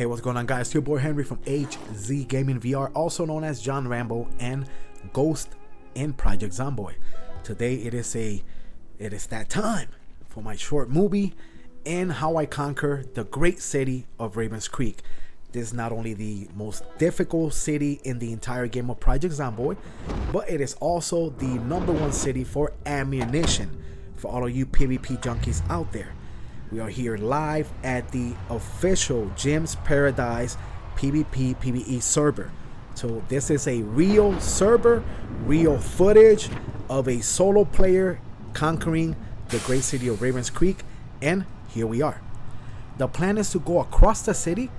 Hey, what's going on, guys? It's your boy Henry from HZ Gaming VR, also known as John Rambo and Ghost in Project Zomboid. Today it is that time for my short movie and how I conquer the great city of Ravens Creek. This is not only the most difficult city in the entire game of Project Zomboid, but it is also the #1 city for ammunition for all of you PvP junkies out there. We are here live at the official Jim's Paradise PVPVE server. So this is a real server, real footage of a solo player conquering the great city of Ravens Creek, and here we are. The plan is to go across the city,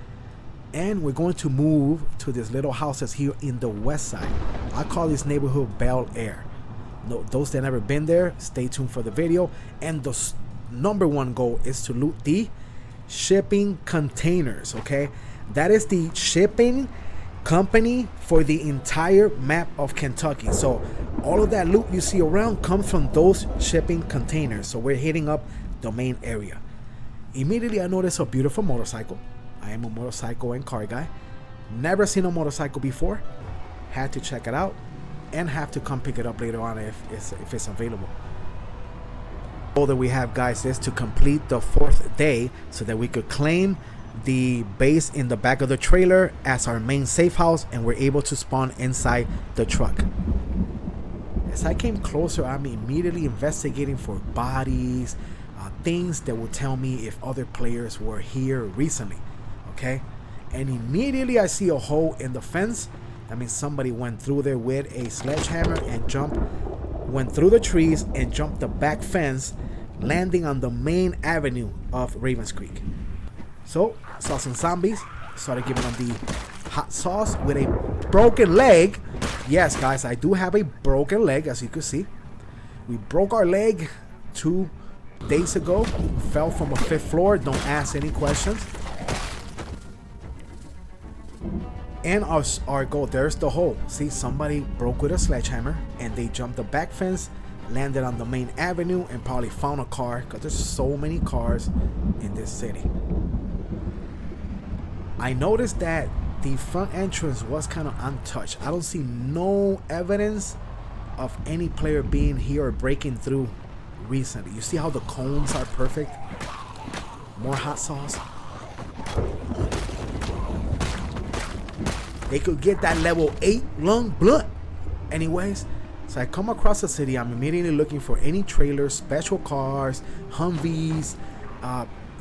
and we're going to move to this little houses here in the west side. I call this neighborhood Bel Air. No, those that never been there, stay tuned for the video. And the #1 goal is to loot the shipping containers. Okay, that is the shipping company for the entire map of Kentucky. So all of that loot you see around comes from those shipping containers. So we're hitting up the main area. Immediately I noticed a beautiful motorcycle. I am a motorcycle and car guy. Never seen a motorcycle before. Had to check it out and have to come pick it up later on if it's available. All that we have, guys, is to complete the 4th day so that we could claim the base in the back of the trailer as our main safe house, and we're able to spawn inside the truck. As I came closer, I'm immediately investigating for bodies, things that will tell me if other players were here recently. Okay, and immediately I see a hole in the fence. That means somebody went through there with a sledgehammer and went through the trees and jumped the back fence, landing on the main avenue of Ravens Creek. So I saw some zombies, started giving them the hot sauce with a broken leg. Yes, guys, I do have a broken leg, as you can see. We broke our leg 2 days ago. Fell from a 5th floor. Don't ask any questions. And our goal, there's the hole. See, somebody broke with a sledgehammer and they jumped the back fence, landed on the main avenue, and probably found a car, because there's so many cars in this city. I noticed that the front entrance was kind of untouched. I don't see no evidence of any player being here or breaking through recently. You see how the cones are perfect? More hot sauce. They could get that level 8 lung blunt. Anyways, so I come across the city. I'm immediately looking for any trailers, special cars, Humvees,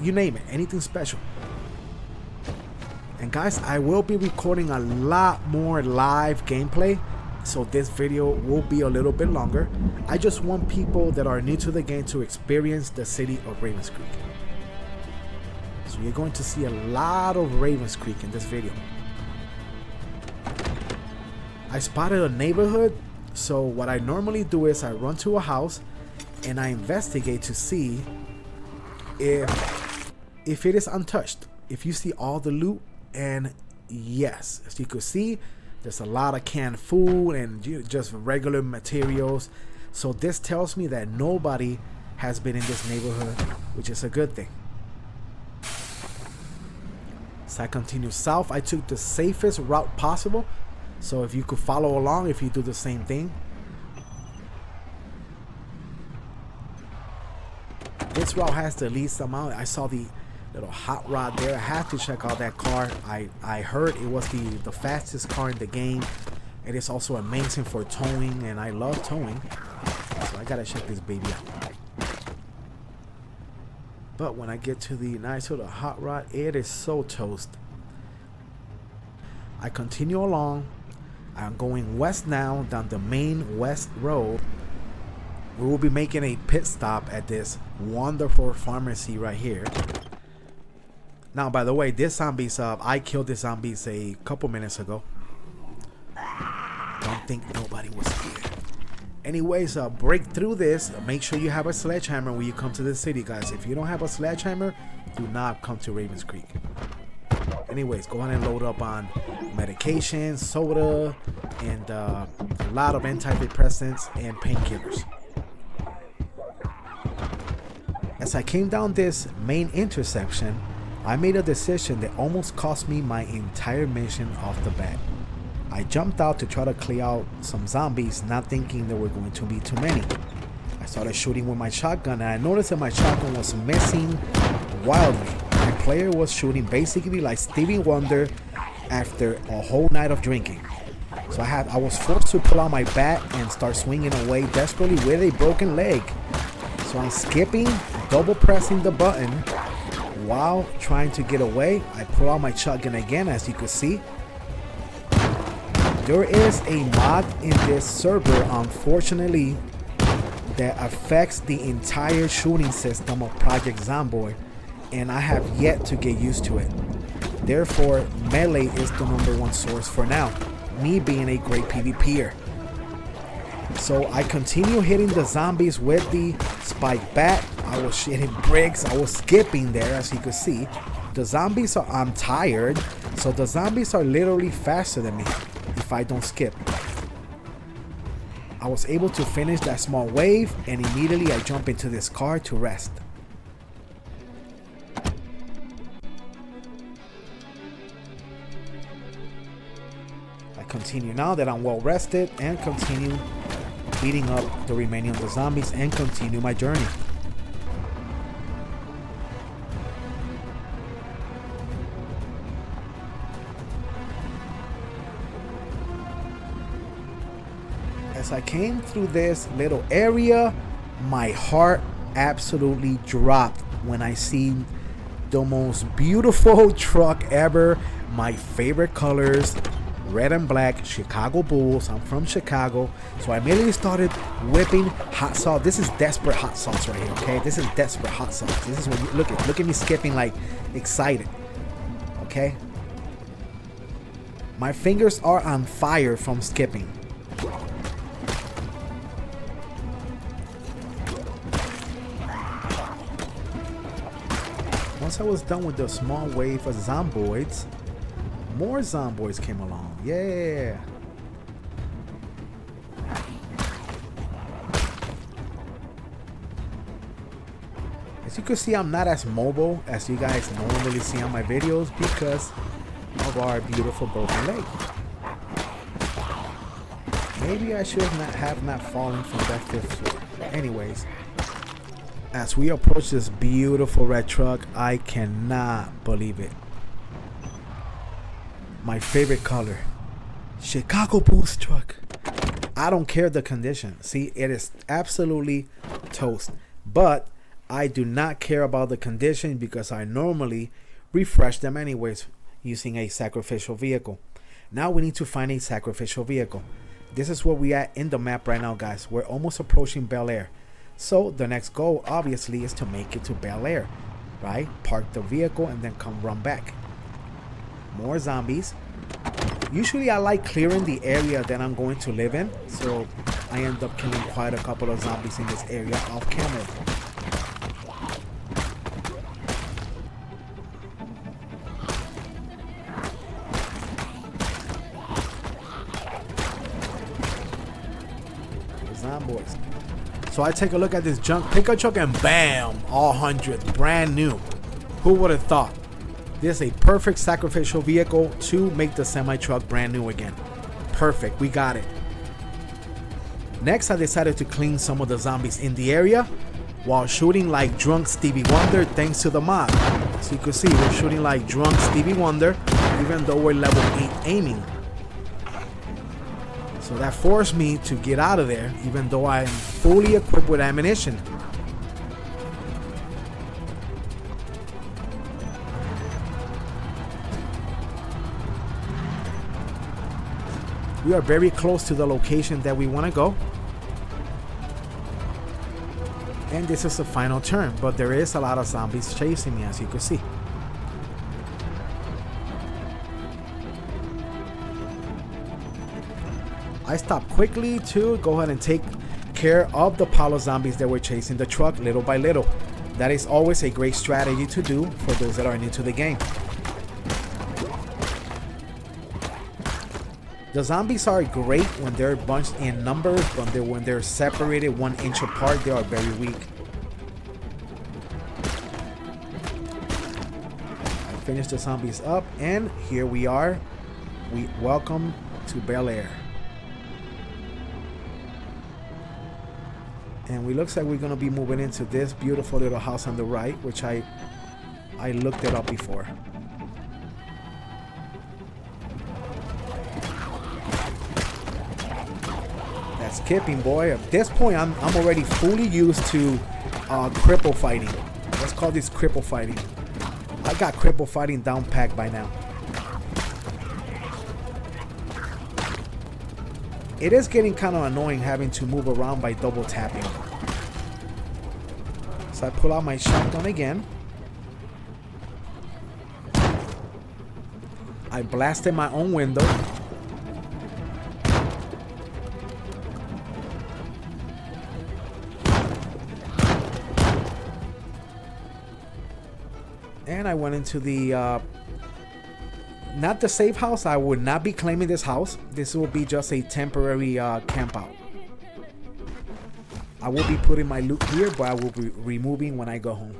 you name it, anything special. And guys, I will be recording a lot more live gameplay, so this video will be a little bit longer. I just want people that are new to the game to experience the city of Ravens Creek. So you're going to see a lot of Ravens Creek in this video. I spotted a neighborhood, so what I normally do is I run to a house and I investigate to see if it is untouched. If you see all the loot, and yes, as you can see, there's a lot of canned food and just regular materials. So this tells me that nobody has been in this neighborhood, which is a good thing. So I continue south. I took the safest route possible. So if you could follow along, if you do the same thing. This route has the least amount. I saw the little hot rod there. I had to check out that car. I heard it was the fastest car in the game. It is also amazing for towing, and I love towing. So I gotta check this baby out. But when I get to the nice little hot rod, it is so toast. I continue along. I'm going west now, down the main west road. We will be making a pit stop at this wonderful pharmacy right here. Now, by the way, this zombies I killed this zombies a couple minutes ago. Don't think nobody was here. Anyways, break through this. Make sure you have a sledgehammer when you come to the city, guys. If you don't have a sledgehammer, do not come to Ravens Creek. Anyways, go ahead and load up on medication, soda, and a lot of antidepressants and painkillers. As I came down this main intersection, I made a decision that almost cost me my entire mission off the bat. I jumped out to try to clear out some zombies, not thinking there were going to be too many. I started shooting with my shotgun, and I noticed that my shotgun was missing wildly. My player was shooting basically like Stevie Wonder after a whole night of drinking. So I was forced to pull out my bat and start swinging away desperately with a broken leg. So I'm skipping, double pressing the button while trying to get away. I pull out my shotgun again, as you can see. There is a mod in this server, unfortunately, that affects the entire shooting system of Project Zomboid, and I have yet to get used to it. Therefore, melee is the #1 source for now, me being a great PvPer. So I continue hitting the zombies with the spike bat. I was hitting bricks. I was skipping there, as you can see. The zombies are, I'm tired, so the zombies are literally faster than me if I don't skip. I was able to finish that small wave, and immediately I jump into this car to rest. I continue now that I'm well rested, and continue beating up the remaining of the zombies and continue my journey. As I came through this little area, my heart absolutely dropped when I seen the most beautiful truck ever. My favorite colors, red and black, Chicago Bulls. I'm from Chicago, so I immediately started whipping hot sauce. This is desperate hot sauce right here, okay? This is desperate hot sauce. This is when you look at me skipping like excited, okay? My fingers are on fire from skipping. Once I was done with the small wave of zomboids, more zomboids came along. Yeah. As you can see, I'm not as mobile as you guys normally see on my videos because of our beautiful broken leg. Maybe I should have not fallen from that 5th floor. Anyways, as we approach this beautiful red truck, I cannot believe it. My favorite color, Chicago Bulls truck. I don't care the condition. See, it is absolutely toast. But I do not care about the condition because I normally refresh them anyways using a sacrificial vehicle. Now we need to find a sacrificial vehicle. This is where we at in the map right now, guys. We're almost approaching Bel Air. So the next goal obviously is to make it to Bel Air, right? Park the vehicle and then come run back. More zombies. Usually I like clearing the area that I'm going to live in, so I end up killing quite a couple of zombies in this area off camera. Zomboids. So I take a look at this junk pickup truck and bam, all hundreds, brand new. Who would have thought? This is a perfect sacrificial vehicle to make the semi-truck brand new again. Perfect, we got it. Next, I decided to clean some of the zombies in the area while shooting like drunk Stevie Wonder thanks to the mod. As you can see, we're shooting like drunk Stevie Wonder even though we're level 8 aiming. So that forced me to get out of there even though I am fully equipped with ammunition. We are very close to the location that we want to go. And this is the final turn, but there is a lot of zombies chasing me, as you can see. I stopped quickly to go ahead and take care of the pile of zombies that were chasing the truck little by little. That is always a great strategy to do for those that are new to the game. The zombies are great when they're bunched in numbers, but when they're separated 1 inch apart, they are very weak. finish the zombies up, and here we are. We welcome to Bel Air. And we looks like we're gonna be moving into this beautiful little house on the right, which I looked it up before. That's skipping, boy. At this point, I'm already fully used to cripple fighting. Let's call this cripple fighting. I got cripple fighting down packed by now. It is getting kind of annoying having to move around by double tapping. So I pull out my shotgun again. I blasted my own window. And I went into the not the safe house. I would not be claiming this house. This will be just a temporary camp out. I will be putting my loot here, but I will be removing when I go home.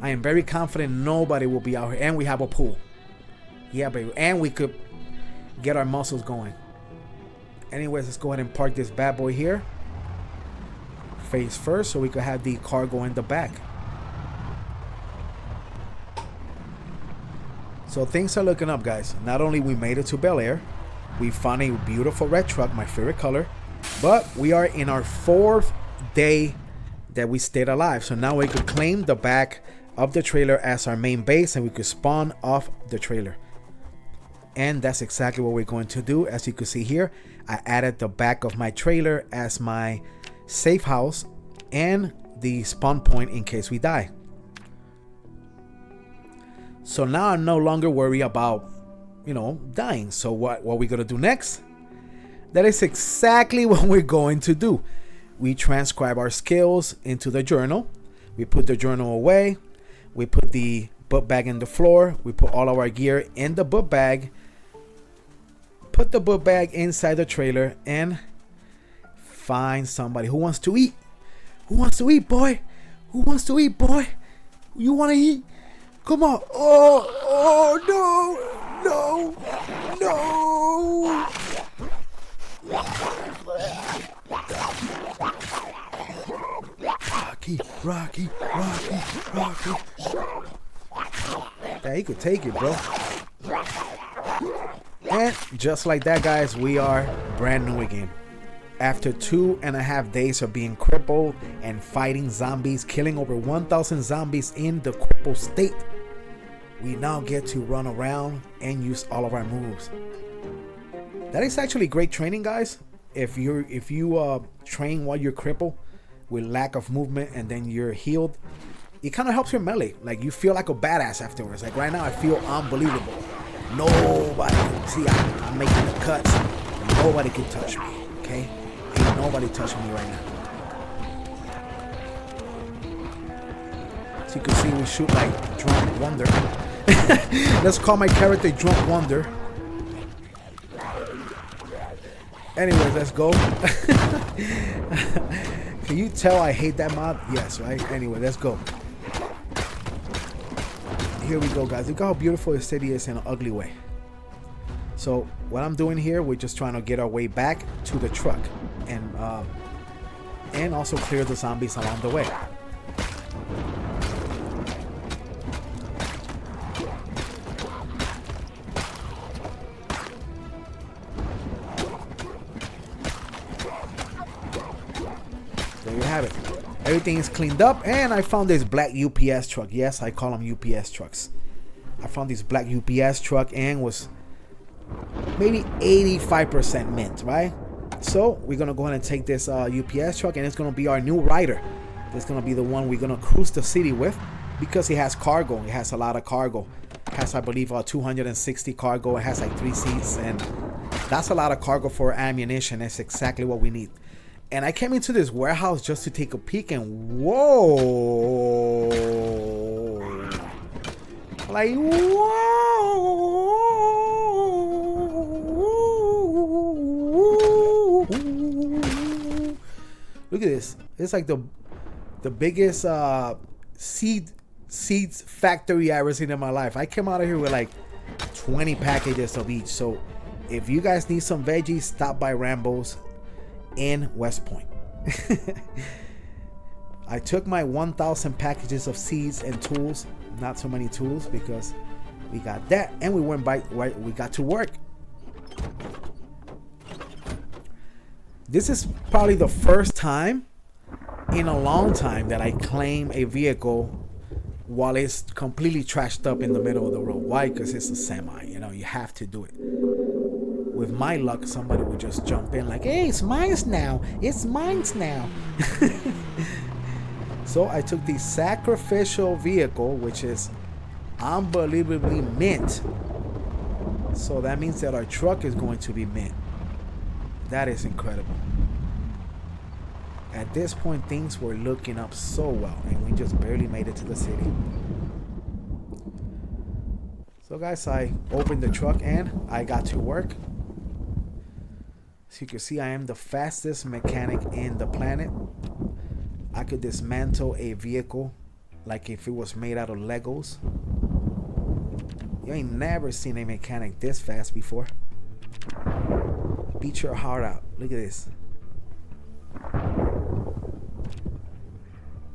I am very confident nobody will be out here. And we have a pool. Yeah, baby. And we could get our muscles going. Anyways, let's go ahead and park this bad boy here. Face first, so we could have the cargo in the back. So things are looking up, guys. Not only we made it to Bel Air, we found a beautiful red truck, my favorite color, but we are in our 4th day that we stayed alive. So now we could claim the back of the trailer as our main base, and we could spawn off the trailer. And that's exactly what we're going to do. As you can see here, I added the back of my trailer as my safe house and the spawn point in case we die. So now I'm no longer worried about, dying. So what we're going to do next? That is exactly what we're going to do. We transcribe our skills into the journal. We put the journal away. We put the book bag in the floor. We put all of our gear in the book bag. Put the book bag inside the trailer and find somebody who wants to eat. Who wants to eat, boy? Who wants to eat, boy? You want to eat? Come on. Oh, no. Rocky. Yeah, he could take it, bro. And just like that, guys, we are brand new again. After 2.5 days of being crippled and fighting zombies, killing over 1,000 zombies in the crippled state, we now get to run around and use all of our moves. That is actually great training, guys. If you train while you're crippled with lack of movement and then you're healed, it kind of helps your melee. Like, you feel like a badass afterwards. Like right now, I feel unbelievable. Nobody, see, I'm making the cuts. Nobody can touch me. Okay, ain't nobody touching me right now. So you can see we shoot like Drunk Wonder. Let's call my character Drunk Wonder. Anyways, let's go. Can you tell I hate that mod? Yes, right? Anyway, let's go. Here we go, guys. Look how beautiful the city is in an ugly way. So what I'm doing here, we're just trying to get our way back to the truck and also clear the zombies along the way. There you have it. Everything is cleaned up, and I found this black UPS truck. Yes, I call them UPS trucks. I found this black UPS truck and was maybe 85% mint, right? So we're gonna go ahead and take this UPS truck, and it's gonna be our new rider. It's gonna be the one we're gonna cruise the city with because it has cargo. It has a lot of cargo. It has, I believe, 260 cargo. It has like 3 seats, and that's a lot of cargo for ammunition. That's exactly what we need. And I came into this warehouse just to take a peek, and whoa, like whoa. Look at this. It's like the biggest seed seeds factory I ever seen in my life. I came out of here with like 20 packages of each. So if you guys need some veggies, stop by Rambo's in West Point. I took my 1,000 packages of seeds and tools, not so many tools because we got that, and we went by, we got to work. This is probably the first time in a long time that I claim a vehicle while it's completely trashed up in the middle of the road. Why? Because it's a semi, you know, you have to do it. With my luck, somebody would just jump in like, hey, it's mine's now. It's mine's now. So I took the sacrificial vehicle, which is unbelievably mint. So that means that our truck is going to be mint. That is incredible. At this point, things were looking up so well, and we just barely made it to the city. So guys, I opened the truck and I got to work. So you can see I am the fastest mechanic in the planet. I could dismantle a vehicle like if it was made out of Legos. You ain't never seen a mechanic this fast before. Beat your heart out. Look at this.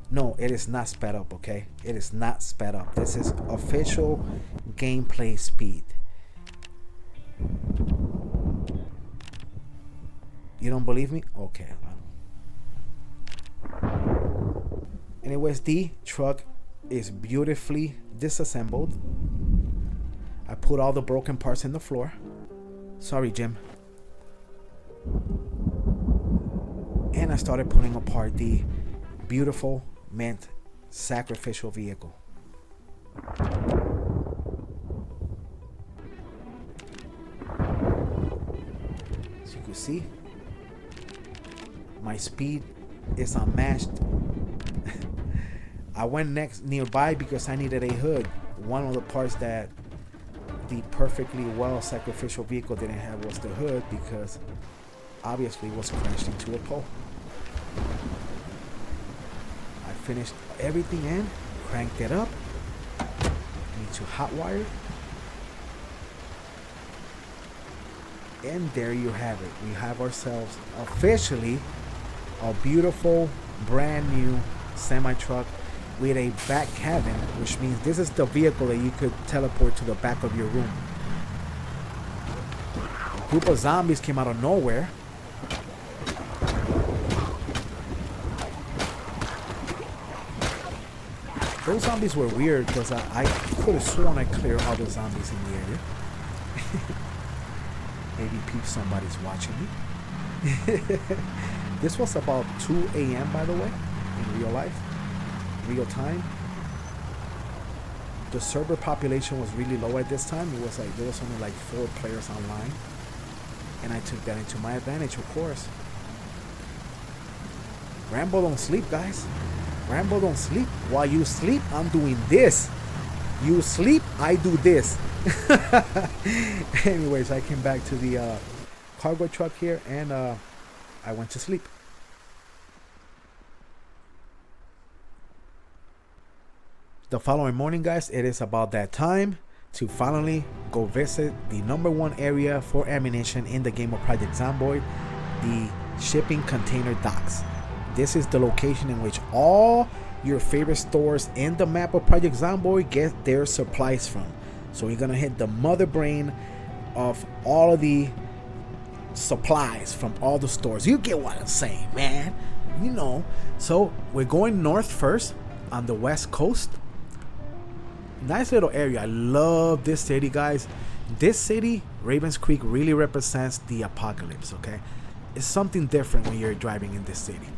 No, it is not sped up, okay? It is not sped up. This is official gameplay speed. You don't believe me? Okay. Anyways, the truck is beautifully disassembled. I put all the broken parts in the floor. Sorry, Jim. And I started putting apart the beautiful mint sacrificial vehicle. As you can see, my speed is unmatched. I went nearby because I needed a hood. One of the parts that the perfectly well sacrificial vehicle didn't have was the hood, because obviously it was crashed into a pole. I finished everything in, cranked it up. I need to hotwire it. And there you have it. We have ourselves officially a beautiful brand new semi truck with a back cabin, which means this is the vehicle that you could teleport to the back of your room. A group of zombies came out of nowhere. Those zombies were weird because I could have sworn I cleared all the zombies in the area. Maybe somebody's watching me. This was about 2 a.m. by the way, in real life, real time. The server population was really low at this time. It was like there was only like 4 players online, and I took that into my advantage, of course. Rambo don't sleep, guys. Rambo don't sleep. While you sleep, I'm doing this. You sleep, I do this. Anyways, I came back to the cargo truck here, and I went to sleep. The following morning, guys, it is about that time to finally go visit the #1 area for ammunition in the game of Project Zomboid, the shipping container docks. This is the location in which all your favorite stores in the map of Project Zomboid get their supplies from. So you're gonna hit the mother brain of all of the supplies from all the stores. You get what I'm saying, man. You know. So we're going north first on the west coast. Nice little area. I love this city, guys. This city, Ravens Creek, really represents the apocalypse, okay? It's something different when you're driving in this city.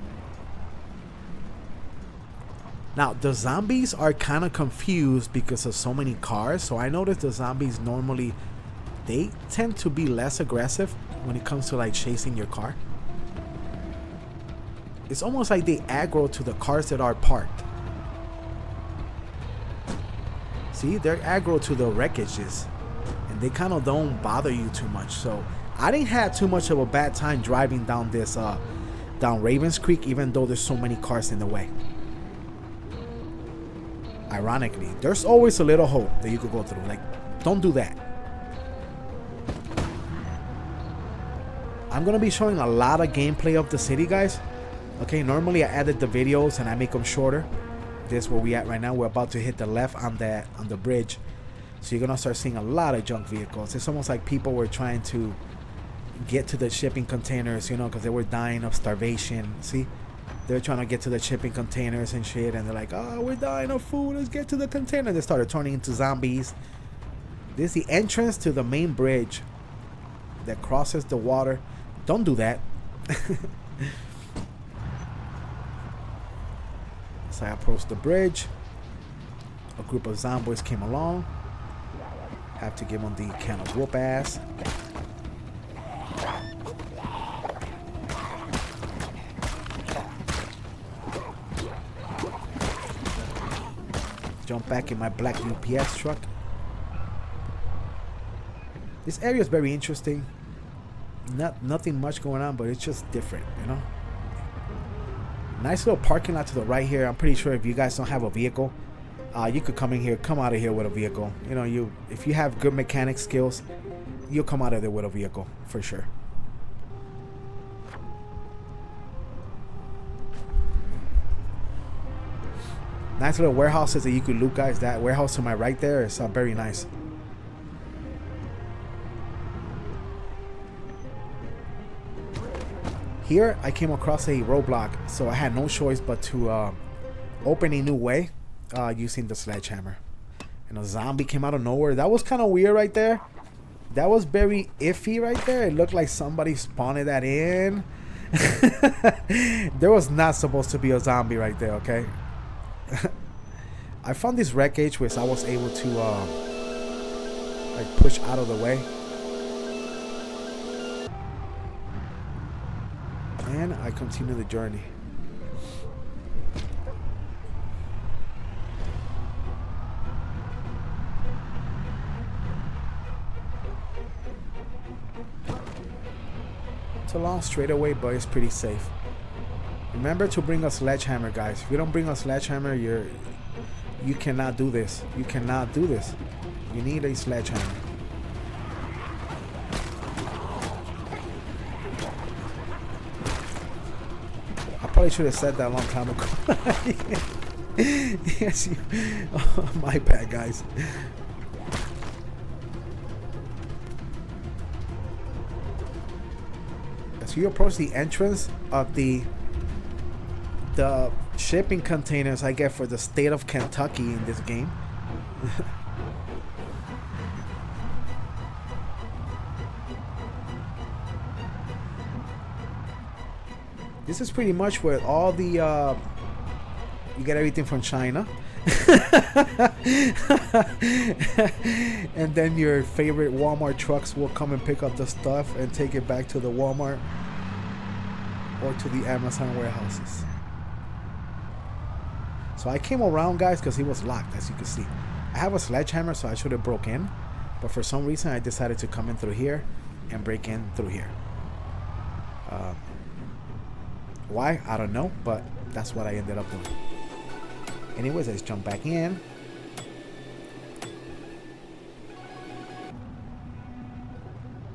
Now, the zombies are kind of confused because of so many cars. So I noticed the zombies normally, they tend to be less aggressive when it comes to like chasing your car. It's almost like they aggro to the cars that are parked. See, they're aggro to the wreckages, and they kind of don't bother you too much. So I didn't have too much of a bad time driving down this down Ravens Creek, even though there's so many cars in the way. Ironically, there's always a little hole that you could go through. Like, don't do that. I'm gonna be showing a lot of gameplay of the city, guys. Okay, normally I edit the videos and I make them shorter. This is where we at right now. We're about to hit the left on the bridge, so you're gonna start seeing a lot of junk vehicles. It's almost like people were trying to get to the shipping containers, you know, because they were dying of starvation. See, they're trying to get to the shipping containers and shit, and they're like, oh, we're dying of food, let's get to the container. They started turning into zombies. This is the entrance to the main bridge that crosses the water. Don't do that. As I approached the bridge, a group of zomboids came along. Have to give them the can of whoop ass. Jump back in my black UPS truck. This area is very interesting. Nothing much going on, but it's just different, you know. Nice little parking lot to the right here. I'm pretty sure if you guys don't have a vehicle, you could come in here, come out of here with a vehicle. You know, if you have good mechanic skills, you'll come out of there with a vehicle for sure. Nice little warehouses that you could loot, guys. That warehouse to my right there is very nice. Here I came across a roadblock, so I had no choice but to open a new way using the sledgehammer. And a zombie came out of nowhere. That was kind of weird right there. That was very iffy right there. It looked like somebody spawned that in. There was not supposed to be a zombie right there, okay? I found this wreckage which I was able to like push out of the way. And I continue the journey. It's a long straightaway, but it's pretty safe. Remember to bring a sledgehammer, guys. If you don't bring a sledgehammer, you cannot do this. You cannot do this. You need a sledgehammer. I probably should have said that a long time ago. Yes, oh, my bad, guys. As you approach the entrance of the shipping containers I get for the state of Kentucky in this game. This is pretty much where all the you get everything from China. And then your favorite Walmart trucks will come and pick up the stuff and take it back to the Walmart or to the Amazon warehouses. So I came around, guys, because he was locked, as you can see. I have a sledgehammer, so I should have broke in, but for some reason I decided to come in through here and break in through here. Why? I don't know, but that's what I ended up doing. Anyways, let's jump back in.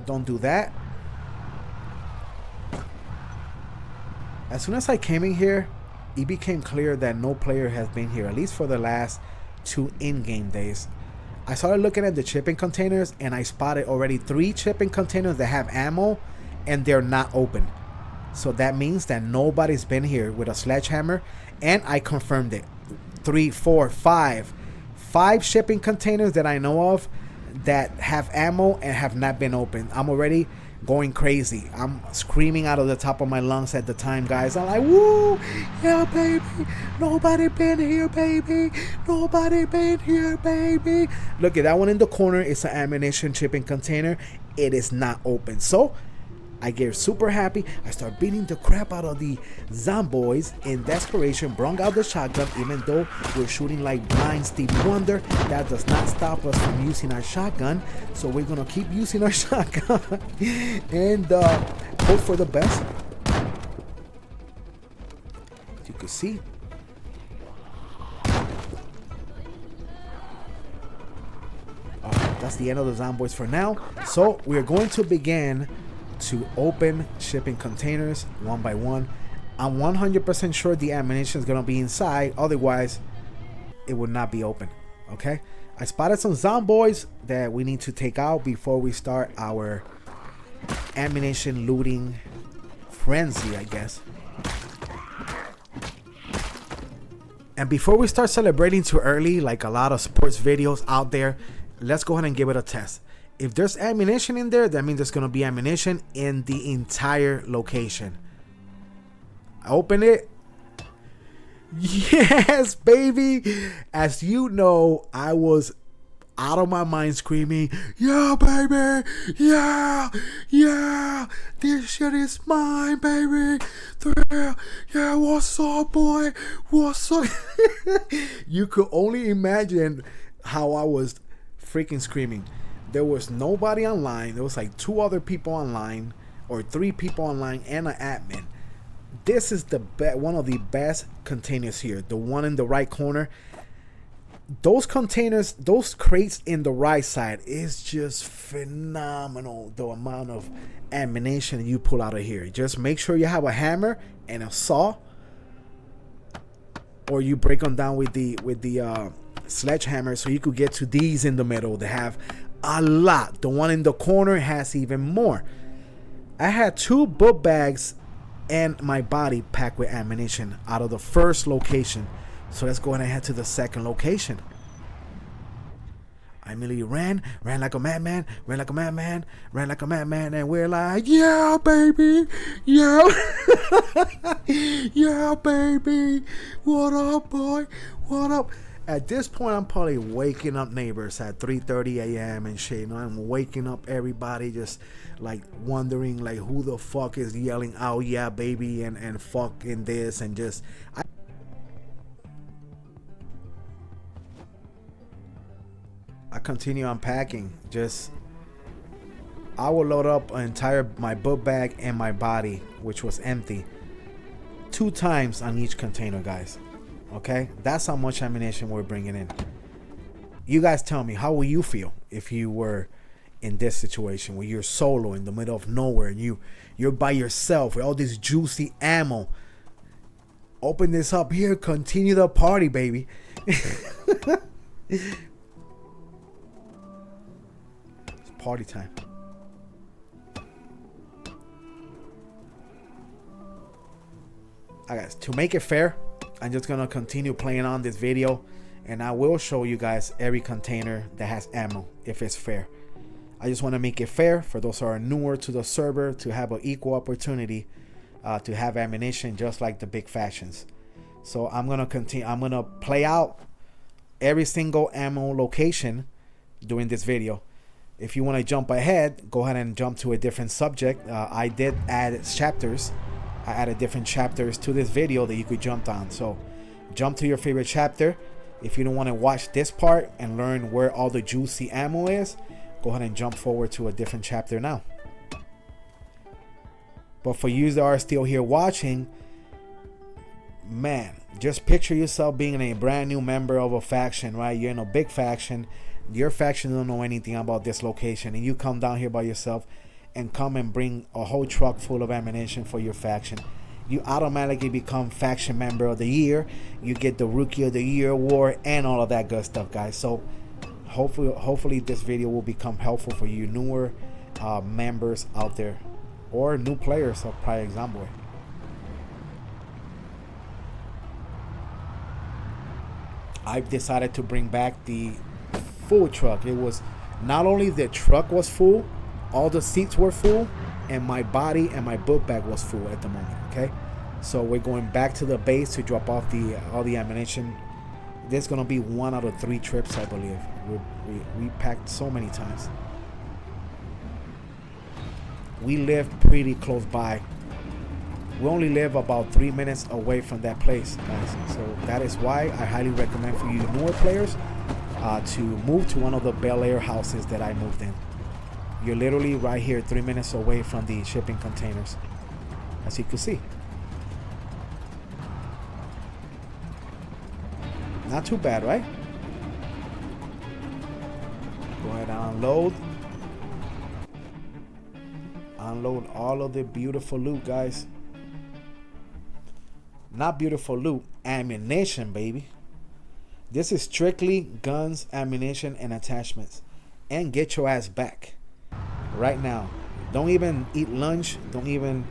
Don't do that. As soon as I came in here, it became clear that no player has been here, at least for the last 2 in-game days. I started looking at the shipping containers and I spotted already 3 shipping containers that have ammo and they're not open. So that means that nobody's been here with a sledgehammer, and I confirmed it. 3, 4, 5 shipping containers that I know of that have ammo and have not been opened. I'm already going crazy. I'm screaming out of the top of my lungs at the time, guys. I'm like, woo, yeah, baby. Nobody been here, baby. Nobody been here, baby. Look at that one in the corner. It's an ammunition shipping container. It is not open. So I get super happy. I start beating the crap out of the zomboids in desperation. Brung out the shotgun, even though we're shooting like blind Stevie Wonder. That does not stop us from using our shotgun. So we're gonna keep using our shotgun and hope for the best. As you can see, that's the end of the Zomboids for now. So we're going to begin to open shipping containers one by one. I'm 100% sure the ammunition is going to be inside, otherwise it would not be open. Okay, I spotted some Zomboids that we need to take out before we start our ammunition looting frenzy, I guess. And before we start celebrating too early, like a lot of sports videos out there, let's go ahead and give it a test. If there's ammunition in there, that means there's going to be ammunition in the entire location. I open it. Yes, baby. As you know, I was out of my mind screaming, yeah, baby, yeah, this shit is mine, baby, yeah, what's up, boy, what's up? You could only imagine how I was freaking screaming. There was nobody online. There was like 2 other people online, or 3 people online, and an admin. This is one of the best containers here, the one in the right corner. Those containers, those crates in the right side is just phenomenal. The amount of ammunition you pull out of here. Just make sure you have a hammer and a saw, or you break them down with the sledgehammer, so you could get to these in the middle. They have a lot. The one in the corner has even more. I had 2 book bags and my body packed with ammunition out of the first location. So let's go ahead and head to the second location. I immediately ran like a madman, and we're like, yeah, baby, yeah, yeah, baby, what up, boy, what up? At this point, I'm probably waking up neighbors at 3:30 a.m. and shit. You know, I'm waking up everybody, just like wondering like who the fuck is yelling, oh yeah, baby, and fucking this, and just I continue unpacking. Just I will load up my book bag and my body, which was empty, 2 times on each container, guys. Okay, that's how much ammunition we're bringing in. You guys tell me, how will you feel if you were in this situation where you're solo in the middle of nowhere and you're by yourself with all this juicy ammo? Open this up here, continue the party, baby. It's party time. Guys, to make it fair, I'm just gonna continue playing on this video, and I will show you guys every container that has ammo if it's fair. I just want to make it fair for those who are newer to the server to have an equal opportunity to have ammunition just like the big factions. So I'm gonna continue. I'm gonna play out every single ammo location during this video. If you want to jump ahead, go ahead and jump to a different subject. I did add chapters. I added different chapters to this video that you could jump on. So jump to your favorite chapter. If you don't want to watch this part and learn where all the juicy ammo is, go ahead and jump forward to a different chapter now. But for you that are still here watching, man, just picture yourself being a brand new member of a faction, right? You're in a big faction. Your faction don't know anything about this location, and you come down here by yourself and come and bring a whole truck full of ammunition for your faction. You automatically become faction member of the year. You get the rookie of the year award and all of that good stuff, guys. So hopefully this video will become helpful for you newer members out there, or new players of Project Zomboid. I've decided to bring back the full truck. It was not only the truck was full, all the seats were full, and my body and my book bag was full at the moment. Okay, so we're going back to the base to drop off all the ammunition. There's gonna be 1 out of 3 trips, I believe. We packed so many times. We live pretty close by. We only live about 3 minutes away from that place, guys. So that is why I highly recommend for you newer players to move to one of the Bel Air houses that I moved in. You're literally right here, 3 minutes away from the shipping containers, as you can see. Not too bad, right? Going unload. Unload all of the beautiful loot, guys. Not beautiful loot, ammunition, baby. This is strictly guns, ammunition, and attachments. And get your ass back right now. Don't even eat lunch. Don't even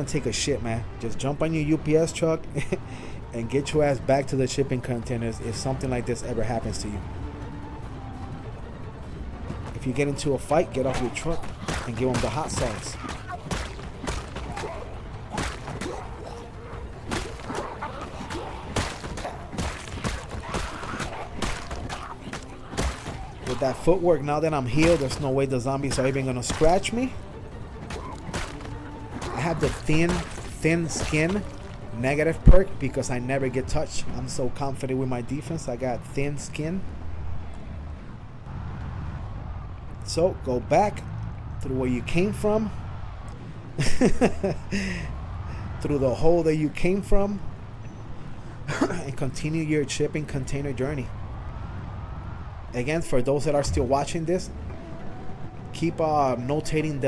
take a shit, man. Just jump on your UPS truck and get your ass back to the shipping containers if something like this ever happens to you. If you get into a fight, get off your truck and give them the hot sauce. With that footwork, now that I'm healed, there's no way the zombies are even gonna scratch me. I have the thin skin negative perk because I never get touched. I'm so confident with my defense. I got thin skin. So go back through where you came from. Through the hole that you came from. And continue your shipping container journey. Again, for those that are still watching this, keep notating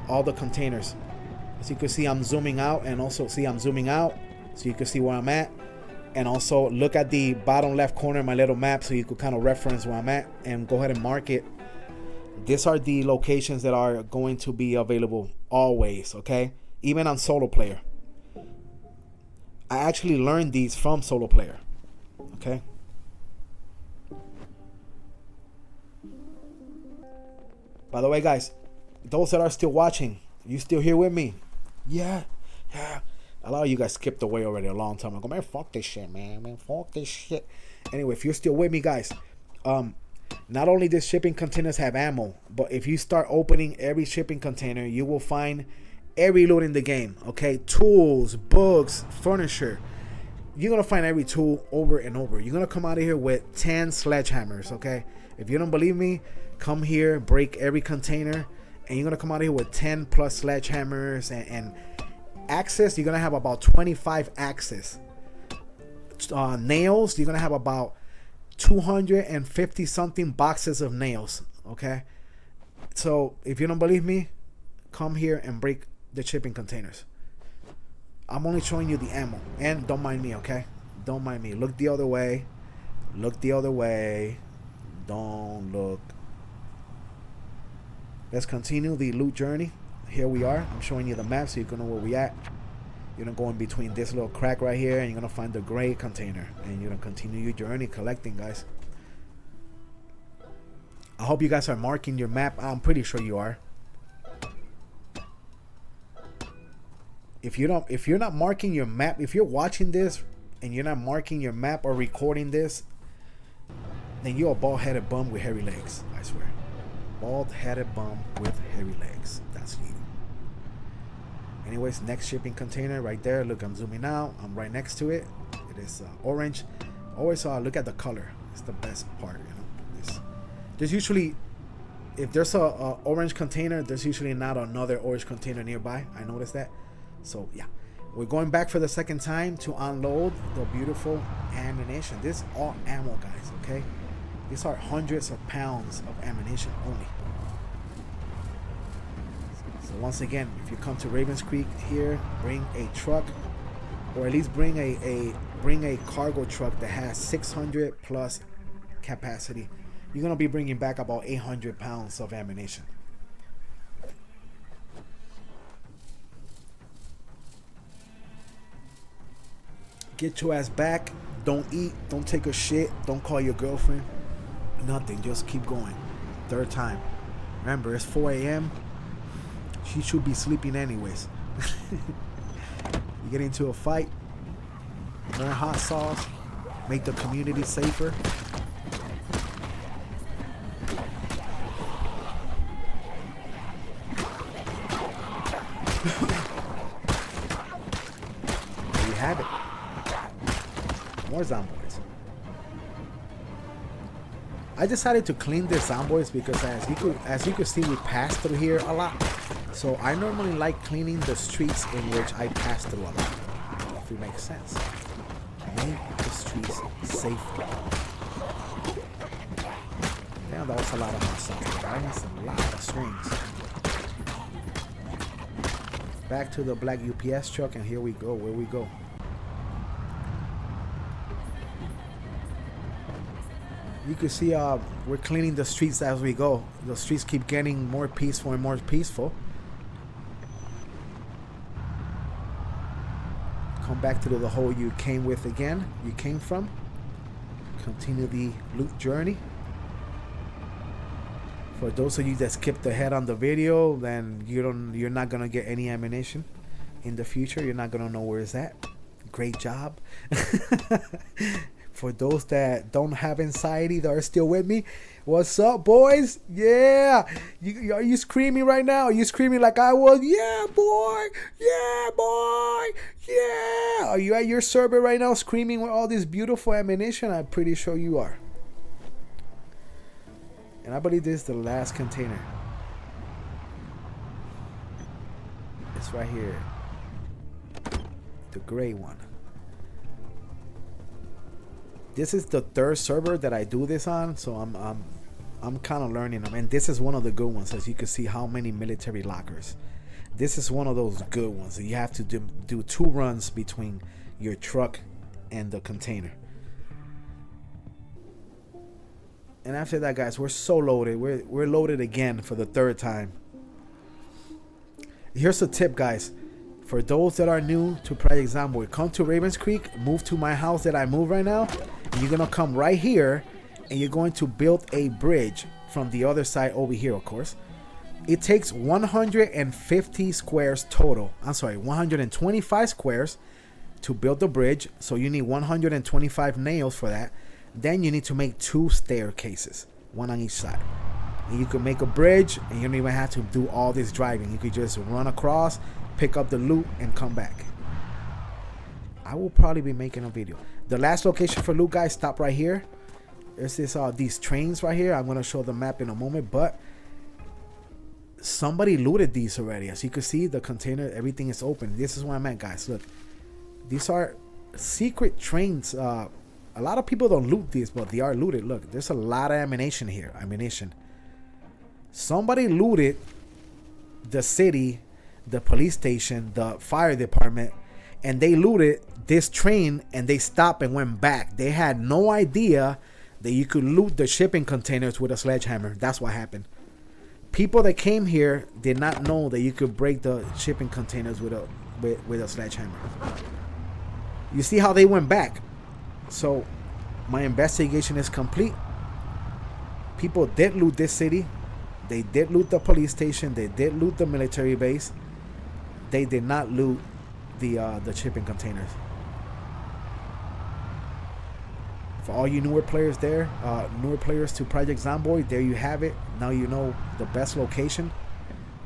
all the containers. As you can see, I'm zooming out, and also see I'm zooming out so you can see where I'm at. And also look at the bottom left corner of my little map so you could kind of reference where I'm at and go ahead and mark it. These are the locations that are going to be available always, okay? Even on solo player. I actually learned these from solo player, okay? By the way, guys, those that are still watching, you still here with me? Yeah. A lot of you guys skipped away already a long time ago. Man, fuck this shit, man. Man, fuck this shit. Anyway, if you're still with me, guys, not only does shipping containers have ammo, but if you start opening every shipping container, you will find every loot in the game, okay? Tools, books, furniture. You're going to find every tool over and over. You're going to come out of here with 10 sledgehammers, okay? If you don't believe me, come here, break every container, and you're going to come out of here with 10 plus sledgehammers and axes. You're going to have about 25 axes. Nails, you're going to have about 250 something boxes of nails, okay? So if you don't believe me, come here and break the shipping containers. I'm only showing you the ammo, and don't mind me, okay? Don't mind me. Look the other way. Look the other way. Don't look. Let's continue the loot journey. Here we are. I'm showing you the map so you can know where we at. You're gonna go in between this little crack right here, and you're gonna find the gray container, and you're gonna continue your journey collecting, guys. I hope you guys are marking your map. I'm pretty sure you are. If you're not marking your map, if you're watching this and you're not marking your map or recording this, then you're a bald-headed bum with hairy legs. I swear, bald-headed bum with hairy legs. That's you. Anyways, next shipping container right there. Look, I'm zooming out. I'm right next to it. It is orange. Always look at the color. It's the best part, you know. There's usually, if there's a orange container, there's usually not another orange container nearby. I noticed that. So yeah, we're going back for the second time to unload the beautiful ammunition. This is all ammo, guys, okay? These are hundreds of pounds of ammunition only. So once again, if you come to Ravens Creek here, bring a truck, or at least bring a cargo truck that has 600 plus capacity. You're gonna be bringing back about 800 pounds of ammunition. Get your ass back. Don't eat. Don't take a shit. Don't call your girlfriend. Nothing. Just keep going. Third time. Remember, it's 4 a.m. She should be sleeping anyways. You get into a fight. More hot sauce. Make the community safer. There you have it. More zomboids. I decided to clean the zomboids because as you could see, we pass through here a lot. So I normally like cleaning the streets in which I pass through a lot. If it makes sense. Make the streets safer. Damn, Damn, that was a lot of hot stuff, right? That's a lot of swings. Back to the black UPS truck, and here we go. Where we go? You can see we're cleaning the streets as we go. The streets keep getting more peaceful and more peaceful. Come back to the hole you came with again. You came from. Continue the loot journey. For those of you that skipped ahead on the video, then you're not gonna get any ammunition in the future. You're not gonna know where it's at. Great job. For those that don't have anxiety that are still with me, what's up, boys? Yeah, are you screaming right now? Are you screaming like I was? Yeah, boy. Yeah, boy. Yeah. Are you at your server right now screaming with all this beautiful ammunition? I'm pretty sure you are. And I believe this is the last container. It's right here. The gray one. This is the third server that I do this on, so I'm kind of learning them. And this is one of the good ones, as you can see how many military lockers. This is one of those good ones. You have to do 2 runs between your truck and the container. And after that, guys, we're so loaded. We're loaded again for the 3rd time. Here's a tip, guys. For those that are new to Project Zomboid, come to Ravens Creek, move to my house that I move right now. And you're going to come right here, and you're going to build a bridge from the other side over here, of course. It takes 150 squares total. I'm sorry, 125 squares to build the bridge. So you need 125 nails for that. Then you need to make 2 staircases, 1 on each side. And you can make a bridge, and you don't even have to do all this driving. You could just run across, pick up the loot, and come back. I will probably be making a video. The last location for loot, guys, stop right here. There's this these trains right here. I'm gonna show the map in a moment, but somebody looted these already. As you can see, the container, everything is open. This is what I meant, guys. Look, these are secret trains. A lot of people don't loot these, but they are looted. Look, there's a lot of ammunition here. Somebody looted the city, the police station, the fire department, and they looted this train, and they stopped and went back. They had no idea that you could loot the shipping containers with a sledgehammer. That's what happened. People that came here did not know that you could break the shipping containers with a sledgehammer. You see how they went back? So my investigation is complete. People did loot this city. They did loot the police station. They did loot the military base. They did not loot the shipping containers. For all you newer players there, newer players to Project Zomboid, there you have it. Now you know the best location,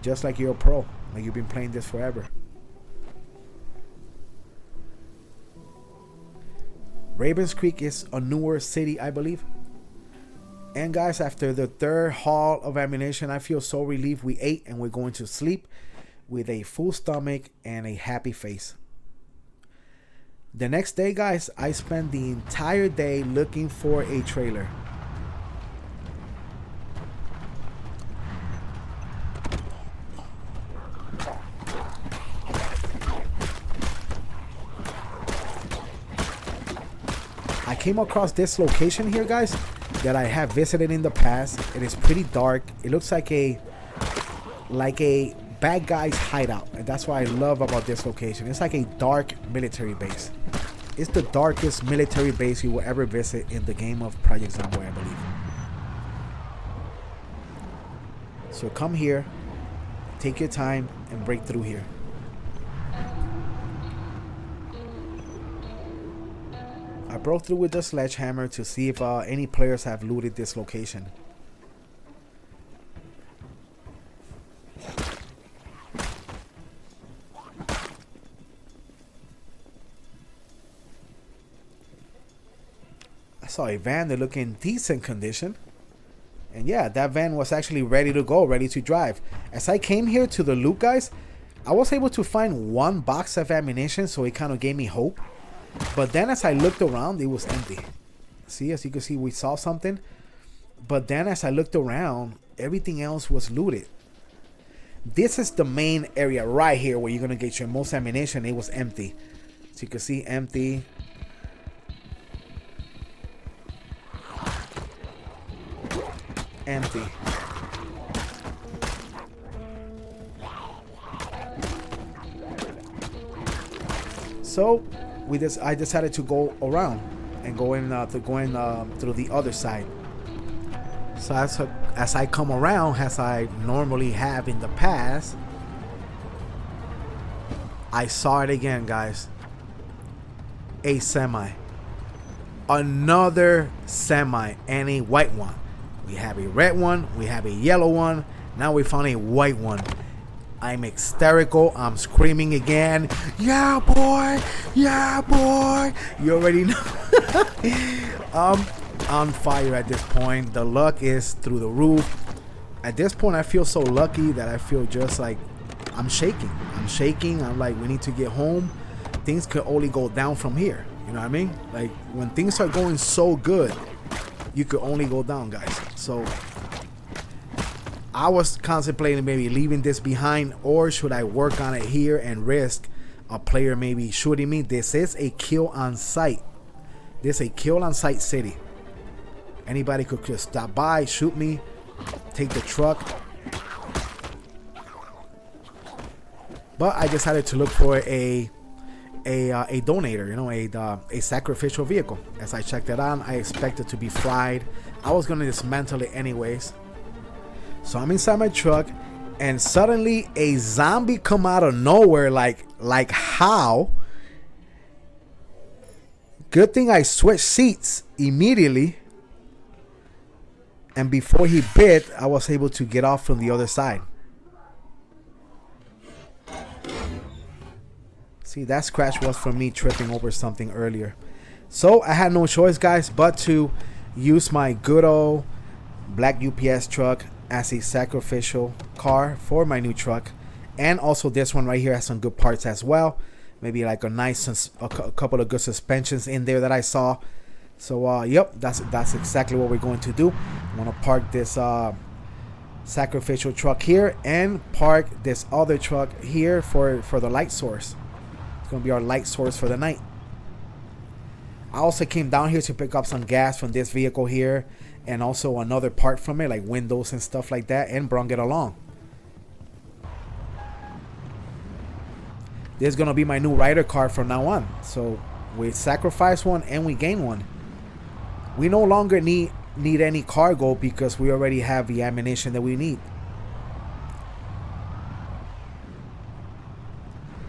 just like you're a pro, like you've been playing this forever. Ravens Creek is a newer city, I believe. And guys, after the 3rd haul of ammunition, I feel so relieved. We ate and we're going to sleep with a full stomach and a happy face. The next day, guys, I spent the entire day looking for a trailer. I came across this location here, guys, that I have visited in the past. It is pretty dark. It looks like a bad guy's hideout, and that's what I love about this location. It's like a dark military base. It's the darkest military base you will ever visit in the game of Project Zomboid, I believe. So come here, take your time, and break through here. I broke through with the sledgehammer to see if any players have looted this location. I saw a van that looked in decent condition. And yeah, that van was actually ready to go, ready to drive. As I came here to the loot, guys, I was able to find 1 box of ammunition, so it kind of gave me hope. But then as I looked around, it was empty. See, as you can see, we saw something. But then as I looked around, everything else was looted. This is the main area right here where you're gonna get your most ammunition. It was empty. So you can see empty. Empty. So I decided to go around and go in through the other side. So as I come around, as I normally have in the past, I saw it again, guys. A semi. Another semi, and a white one. We have a red one, we have a yellow one, now we found a white one. I'm hysterical, I'm screaming again. Yeah, boy! Yeah, boy! You already know. I'm on fire at this point. The luck is through the roof. At this point, I feel so lucky that I feel just like I'm shaking. I'm like, we need to get home. Things could only go down from here. You know what I mean? Like, when things are going so good, you could only go down, guys. So I was contemplating maybe leaving this behind, or should I work on it here and risk a player maybe shooting me. This is a kill on sight. This is a kill on sight city. Anybody could just stop by, shoot me, take the truck. But I decided to look for a donator, you know, a sacrificial vehicle. As I checked it out, I expected to be fried. I was gonna dismantle it anyways. So I'm inside my truck, and suddenly a zombie come out of nowhere. Like how? Good thing I switched seats immediately, and before he bit, I was able to get off from the other side. See, that scratch was from me tripping over something earlier. So I had no choice, guys, but to use my good old black UPS truck as a sacrificial car for my new truck. And also this one right here has some good parts as well. Maybe like a nice, a couple of good suspensions in there that I saw. So yep, that's exactly what we're going to do. I'm gonna park this sacrificial truck here and park this other truck here for the light source. It's gonna be our light source for the night. I also came down here to pick up some gas from this vehicle here, and also another part from it, like windows and stuff like that, and brung it along. This is gonna be my new rider car from now on. So we sacrifice one and we gain one. We no longer need any cargo because we already have the ammunition that we need.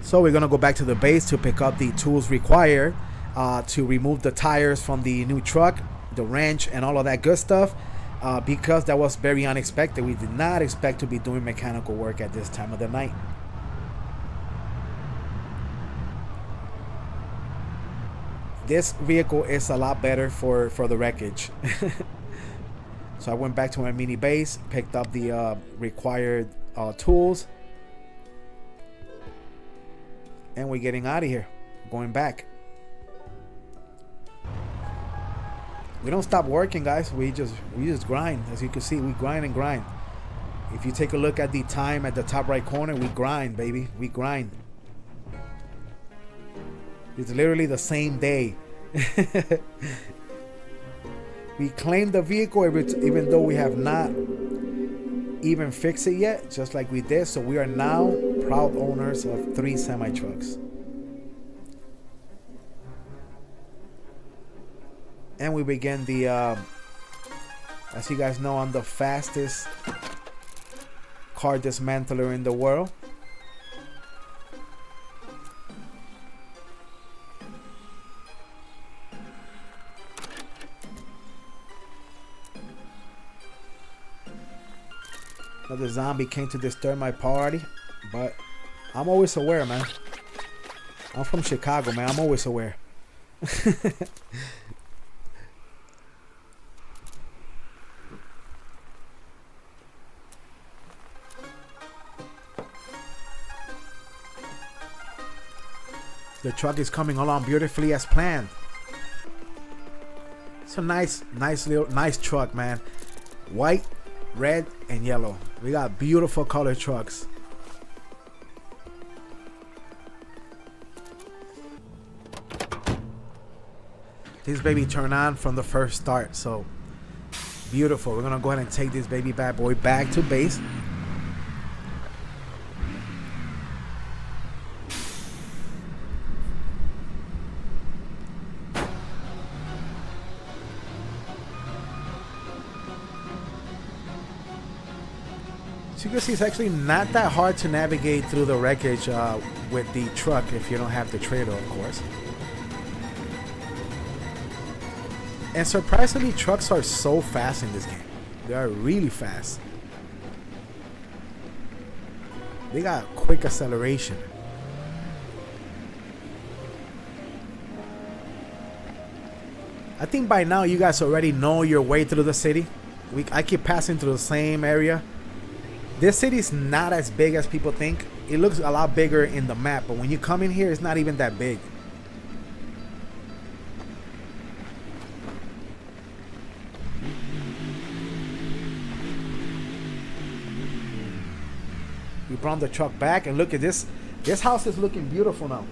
So we're gonna go back to the base to pick up the tools required to remove the tires from the new truck, the wrench, and all of that good stuff, because that was very unexpected. We did not expect to be doing mechanical work at this time of the night. This vehicle is a lot better for the wreckage. So I went back to my mini base, picked up the required tools, and we're getting out of here, going back. We don't stop working, guys. We just grind. As you can see, we grind and grind. If you take a look at the time at the top right corner, we grind, baby. We grind. It's literally the same day. We claimed the vehicle even though we have not even fixed it yet, just like we did. So we are now proud owners of 3 semi-trucks. And we begin the, as you guys know, I'm the fastest car dismantler in the world. Another zombie came to disturb my party, but I'm always aware, man. I'm from Chicago, man. I'm always aware. The truck is coming along beautifully as planned. It's a nice truck, man. white, red, and yellow. We got beautiful colored trucks. This baby turned on from the first start, so beautiful. We're gonna go ahead and take this baby bad boy back to base. So you can see it's actually not that hard to navigate through the wreckage with the truck if you don't have the trailer, of course. And surprisingly, trucks are so fast in this game. They are really fast. They got quick acceleration. I think by now you guys already know your way through the city. I keep passing through the same area. This city is not as big as people think. It looks a lot bigger in the map, but when you come in here, it's not even that big. We brought the truck back, and look at this. This house is looking beautiful now.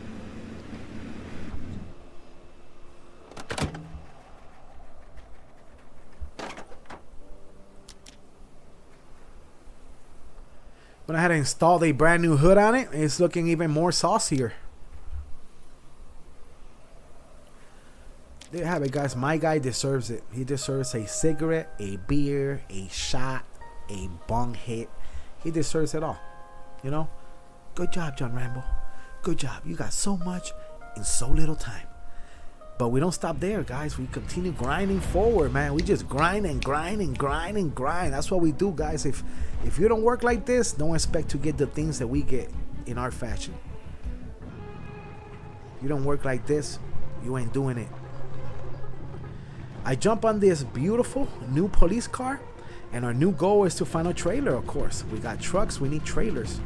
Went ahead and installed a brand new hood on it. It's looking even more saucier. There you have it, guys. My guy deserves it. He deserves a cigarette, a beer, a shot, a bong hit. He deserves it all. You know? Good job, John Rambo. Good job. You got so much in so little time. But we don't stop there, guys. We continue grinding forward, man. We just grind and grind and grind and grind. That's what we do, guys. If you don't work like this, don't expect to get the things that we get in our fashion. If you don't work like this, you ain't doing it. I jump on this beautiful new police car, and our new goal is to find a trailer, of course. We got trucks, we need trailers.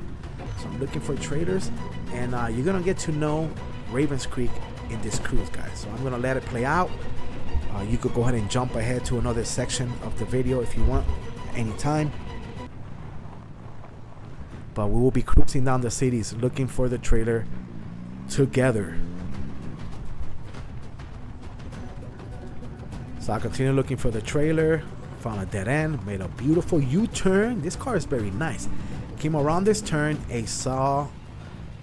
So I'm looking for trailers, and you're gonna get to know Ravens Creek in this cruise, guys. So I'm gonna let it play out. You could go ahead and jump ahead to another section of the video if you want, anytime. But we will be cruising down the cities looking for the trailer together. So I continue looking for the trailer. Found a dead end, made a beautiful U-turn. This car is very nice. Came around this turn, I saw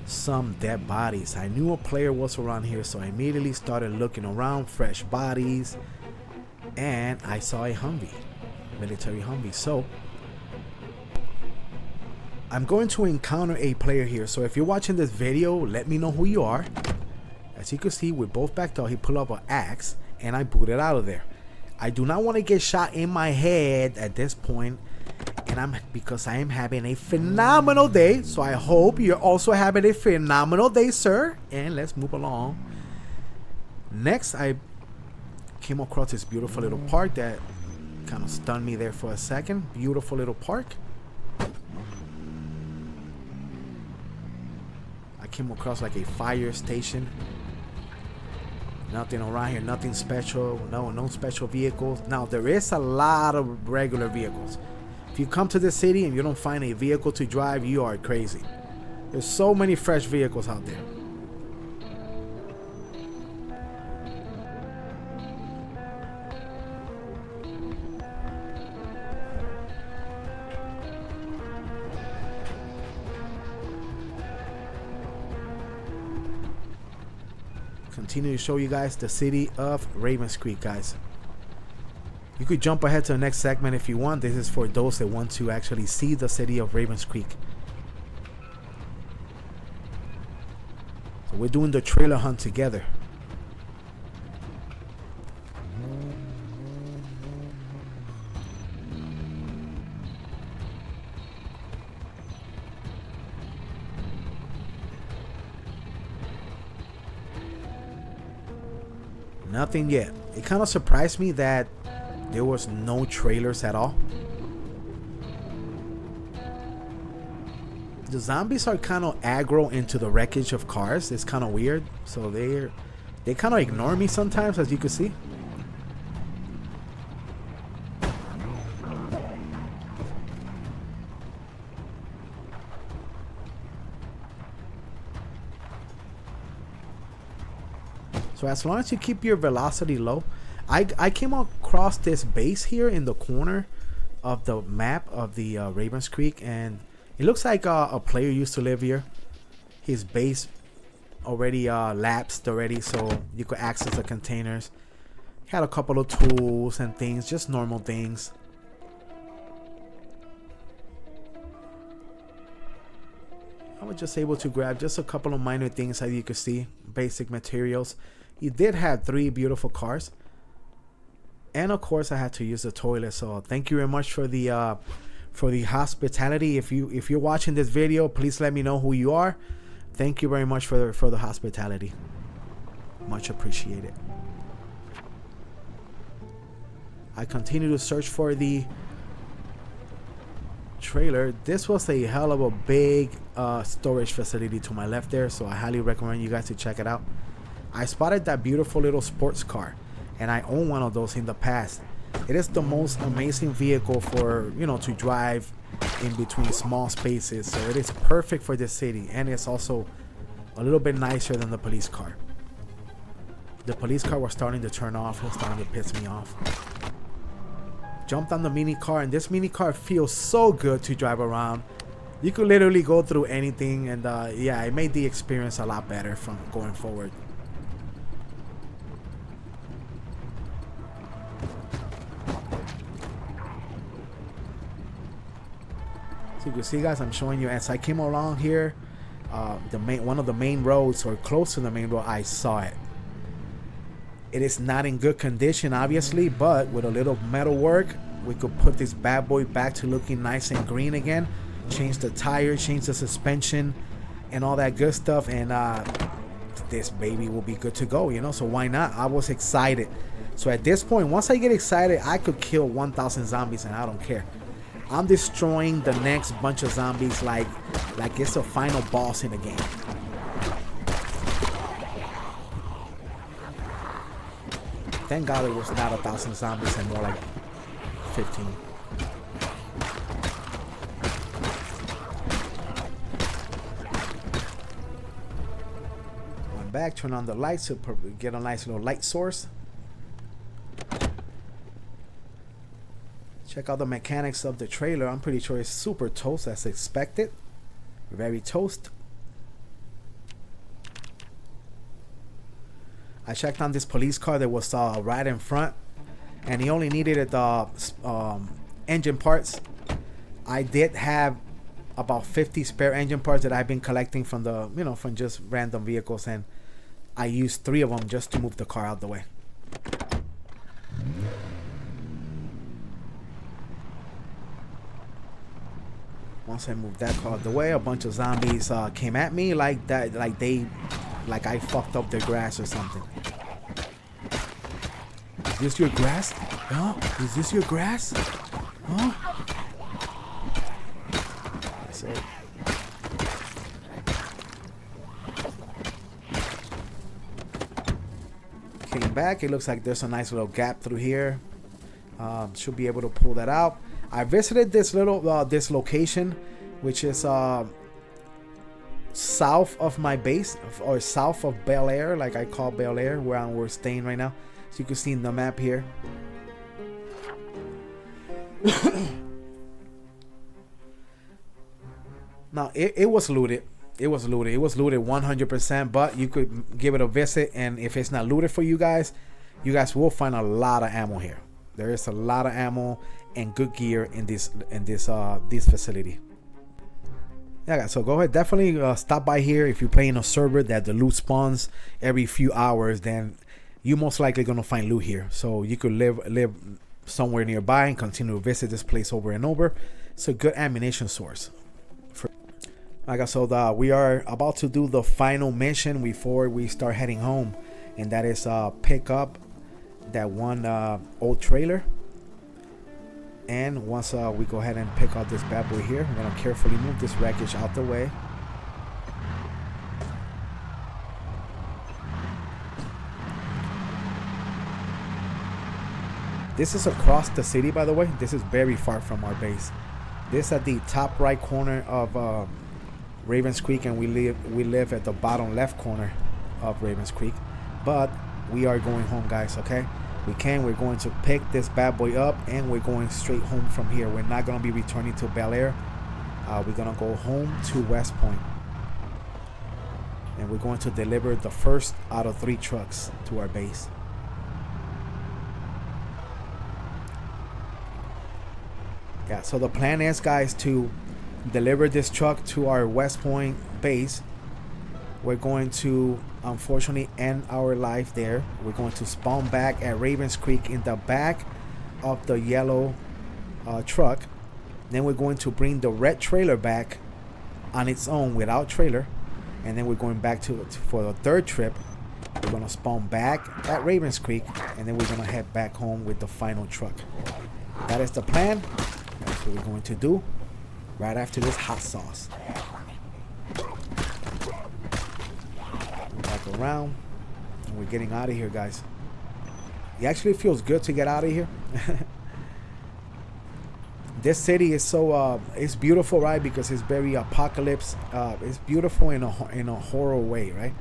some dead bodies. I knew a player was around here, so I immediately started looking around, fresh bodies, and I saw a Humvee, military Humvee. So I'm going to encounter a player here. So if you're watching this video, let me know who you are. As you can see, we're both backed up. He pulled up an axe, and I booted out of there. I do not want to get shot in my head at this point, and because I am having a phenomenal day. So I hope you're also having a phenomenal day, sir. And let's move along. Next, I came across this beautiful little park that kind of stunned me there for a second. Beautiful little park. I came across like a fire station. Nothing around here, nothing special, no special vehicles. Now there is a lot of regular vehicles. If you come to this city and you don't find a vehicle to drive, you are crazy. There's so many fresh vehicles out there. Continue to show you guys the city of Ravens Creek, guys. You could jump ahead to the next segment if you want. This is for those that want to actually see the city of Ravens Creek. So we're doing the trailer hunt together. Nothing yet. It kind of surprised me that there was no trailers at all. The zombies are kind of aggro into the wreckage of cars. It's kind of weird. So they kind of ignore me sometimes, as you can see. So as long as you keep your velocity low, I came across this base here in the corner of the map of the Ravens Creek, and it looks like a player used to live here. His base already lapsed already, so you could access the containers. He had a couple of tools and things, just normal things. I was just able to grab just a couple of minor things, as you could see, basic materials. He did have 3 beautiful cars, and of course I had to use the toilet. So thank you very much for the hospitality. If you're watching this video, please let me know who you are. Thank you very much for the hospitality. Much appreciated. I continue to search for the trailer. This was a hell of a big storage facility to my left there, so I highly recommend you guys to check it out. I spotted that beautiful little sports car, and I own one of those in the past. It is the most amazing vehicle for, you know, to drive in between small spaces, so it is perfect for this city, and it's also a little bit nicer than the police car. The police car was starting to turn off. It was starting to piss me off. Jumped on the mini car, and this mini car feels so good to drive around. You could literally go through anything, and yeah, it made the experience a lot better from going forward. So you can see, guys, I'm showing you as I came along here, one of the main roads, or close to the main road, I saw it. It is not in good condition, obviously, but with a little metal work, we could put this bad boy back to looking nice and green again. Change the tires, change the suspension, and all that good stuff, and this baby will be good to go, you know. So why not? I was excited. So at this point, once I get excited, I could kill 1,000 zombies, and I don't care. I'm destroying the next bunch of zombies like it's a final boss in the game. Thank God it was not 1,000 zombies and more like 15. Went back, turn on the lights to get a nice little light source. Check out the mechanics of the trailer. I'm pretty sure it's super toast as expected. Very toast. I checked on this police car that was right in front, and he only needed the engine parts. I did have about 50 spare engine parts that I've been collecting from the, you know, from just random vehicles, and I used 3 of them just to move the car out the way. Once I moved that car out the way, a bunch of zombies came at me like that, like I fucked up their grass or something. Is this your grass? Huh? Is this your grass? Huh? That's it. Came back. It looks like there's a nice little gap through here. Should be able to pull that out. I visited this little this location, which is south of my base, or south of Bel Air, like I call Bel Air, where we're staying right now. So you can see in the map here. Now it was looted. It was looted. It was looted 100%. But you could give it a visit, and if it's not looted for you guys will find a lot of ammo here. There is a lot of ammo and good gear in this facility. Yeah, guys, so go ahead, definitely stop by here. If you're playing a server that the loot spawns every few hours, then you're most likely gonna find loot here. So you could live somewhere nearby and continue to visit this place over and over. It's a good ammunition source. Like, so we are about to do the final mission before we start heading home, and that is pick up that one old trailer. And once we go ahead and pick out this bad boy here, we're gonna carefully move this wreckage out the way. This is across the city, by the way. This is very far from our base. This at the top right corner of Ravens Creek, and we live at the bottom left corner of Ravens Creek. But we are going home, guys. Okay, we're going to pick this bad boy up, and we're going straight home from here. We're not gonna be returning to Bel Air. We're gonna go home to West Point, and we're going to deliver the first out of 3 trucks to our base. Yeah, so the plan is, guys, to deliver this truck to our West Point base. We're going to unfortunately end our life there. We're going to spawn back at Ravens Creek in the back of the yellow truck. Then we're going to bring the red trailer back on its own without trailer, and then we're going back for the 3rd trip. We're going to spawn back at Ravens Creek, and then we're going to head back home with the final truck. That is the plan. That's what we're going to do right after this hot sauce. Back around, and we're getting out of here, guys. It actually feels good to get out of here. This city is so it's beautiful, right? Because it's very apocalypse. It's beautiful in a horror way, right?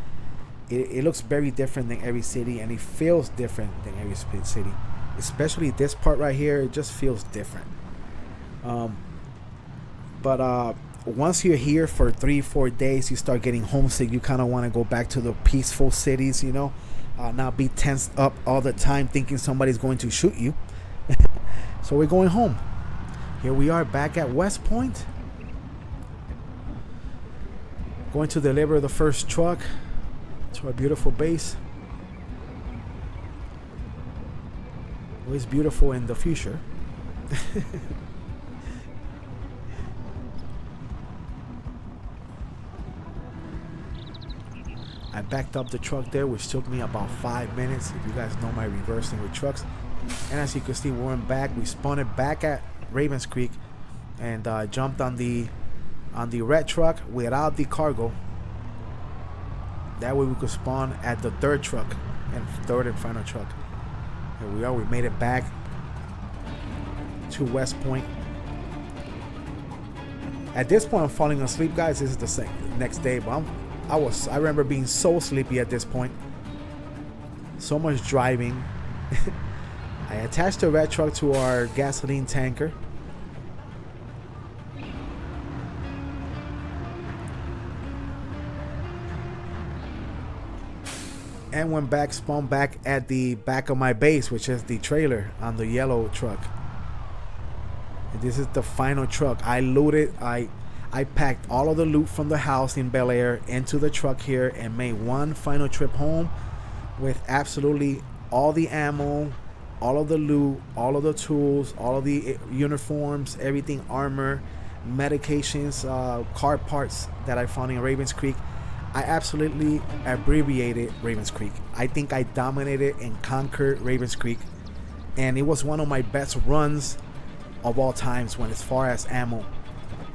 It looks very different than every city, and it feels different than every city. Especially this part right here, it just feels different. But once you're here for 3-4 days, you start getting homesick. You kind of want to go back to the peaceful cities, you know, not be tensed up all the time thinking somebody's going to shoot you. So we're going home. Here we are back at West Point, going to deliver the first truck to our beautiful base. Always beautiful in the future. I backed up the truck there, which took me about 5 minutes. If you guys know my reversing with trucks. And as you can see, we went back. We spun it back at Ravens Creek and jumped on the red truck without the cargo. That way we could spawn at the 3rd truck and 3rd and final truck. Here we are. We made it back to West Point. At this point, I'm falling asleep, guys. This is the next day, but I remember being so sleepy at this point. So much driving. I attached the red truck to our gasoline tanker. And went back, spawned back at the back of my base, which is the trailer on the yellow truck. And this is the final truck. I looted, I packed all of the loot from the house in Bel Air into the truck here and made one final trip home with absolutely all the ammo, all of the loot, all of the tools, all of the uniforms, everything, armor, medications, car parts that I found in Ravens Creek. I absolutely abbreviated Ravens Creek. I think I dominated and conquered Ravens Creek, and it was one of my best runs of all times when as far as ammo.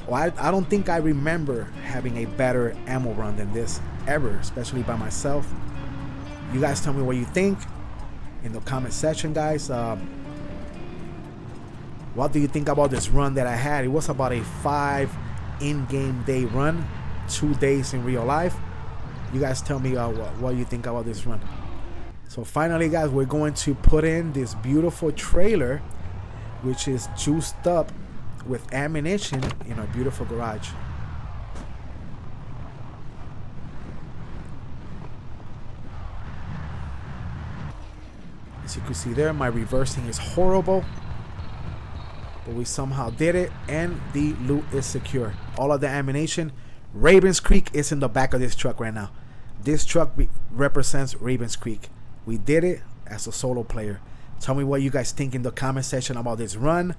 Well, I don't think I remember having a better ammo run than this ever, especially by myself. You guys tell me what you think in the comment section, guys. What do you think about this run that I had? It was about a 5 in-game day run, 2 days in real life. You guys tell me what you think about this run. So finally, guys, we're going to put in this beautiful trailer, which is juiced up with ammunition in our beautiful garage. As you can see there, my reversing is horrible, but we somehow did it, and the loot is secure. All of the ammunition. Ravens Creek is in the back of this truck right now. This truck represents Ravens Creek. We did it as a solo player. Tell me what you guys think in the comment section about this run.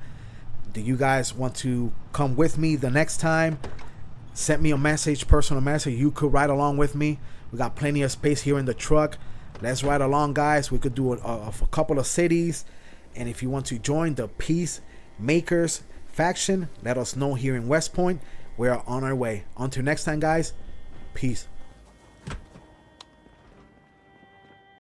Do you guys want to come with me the next time? Send me a message, personal message. You could ride along with me. We got plenty of space here in the truck. Let's ride along, guys. We could do a couple of cities. And if you want to join the Peacemakers faction, let us know here in West Point. We are on our way. Until next time, guys. Peace.